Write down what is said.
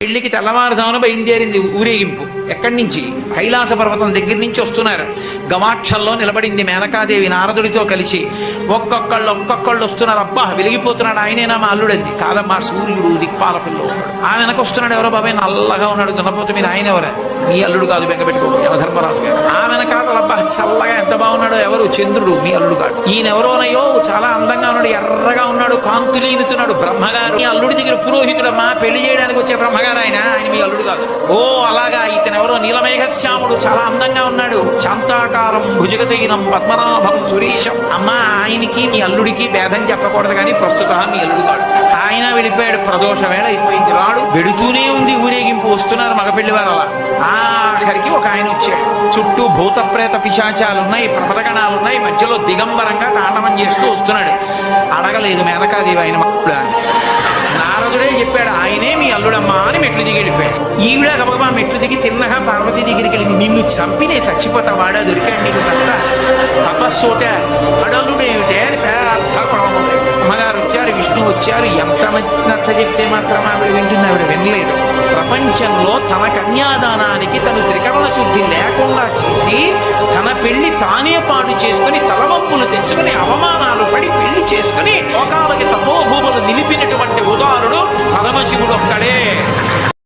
పెళ్లికి తెల్లవారుజామున బయలుదేరింది ఊరేగింపు. ఎక్కడి నుంచి? కైలాస పర్వతం దగ్గర నుంచి వస్తున్నారు. గవాక్షల్లో నిలబడింది మేనకాదేవి నారదుడితో కలిసి. ఒక్కొక్కళ్ళు వస్తున్నారు. అబ్బా వెలిగిపోతున్నాడు, ఆయనేనా మా అల్లుడంది. కాదమ్మా, సూర్యుడు దిక్పాల పిల్ల. ఆ వెనకొస్తున్నాడు, ఎవరో బాబాయ్ నల్లగా ఉన్నాడు దున్నపోతు మీద, ఆయన ఎవరా? మీ అల్లుడు కాదు, బెంగపెట్టుకో, యమధర్మరాజు గారు. ఆ వెనకాతలబ్బా చల్లగా ఎంత బాగున్నాడో, ఎవరు? చంద్రుడు, మీ అల్లుడు కాదు. ఈయనెవరోనయ్యో చాలా అందంగా ఉన్నాడు, ఎర్రగా ఉన్నాడు, కాంతులీనుతున్నాడు, బ్రహ్మగారు. మీ అల్లుడి దగ్గర పురోహితుడమ్మా, పెళ్లి చేయడానికి వచ్చే బ్రహ్మగారు ఆయన మీ అల్లుడు కాదు. ఓ అలాగా, ఇతనెవరో నీలమేఘశ్యాముడు, చాలా అందంగా ఉన్నాడు, శాంతాకారం భుజగచైనం పద్మనాభం సురీశం. అమ్మా, ఆయనకి మీ అల్లుడికి భేదం చెప్పకూడదు, కానీ ప్రస్తుత మీ అల్లుడు కాడు. ఆయన వెళ్ళిపోయాడు. ప్రదోష వేళ అయిపోయింది, రాడు. వెడుతూనే ఉంది ఊరేగింపు. వస్తున్నారు మగపెళ్లి వారు. అలా ఆఖరికి ఒక ఆయన వచ్చాడు. చుట్టూ భూత ప్రేత పిశాచాలున్నాయి, ప్రమదగణాలున్నాయి, మధ్యలో దిగంబరంగా తాండవం చేస్తూ వస్తున్నాడు. అడగలేదు మేనకాదేవి ఆయన మక్కుడు అని. నారదుడే చెప్పాడు, ఆయనే మీ అల్లుడమ్మా అని మెట్లు దిగి వెళ్ళిపోయాడు. ఈవిడ గబగబా మెట్లు దిగి తిన్నగా పార్వతీ దగ్గరికి వెళ్ళింది. నిన్ను చంపి నేను చచ్చిపోతా, వాడా దొరికాడు నీకు కష్ట తపస్సోట అడలుడేమిటే అని అమ్మగారు వచ్చారు, విష్ణు వచ్చారు. ఎంత నచ్చ చెప్తే మాత్రం ఆవిడ వింటుంది, ఆవిడ వినలేదు. ప్రపంచంలో తన కన్యాదానానికి తను త్రికరణ శుద్ధి లేకుండా చేసి తన పెళ్లి తానే పాటు చేసుకుని తలవంపులు తెచ్చుకుని అవమానాలు పడి పెళ్లి చేసుకుని లోకాలకి తపోభూములు నిలిపినటువంటి ఉదారుడు పరమశివుడు ఒక్కడే.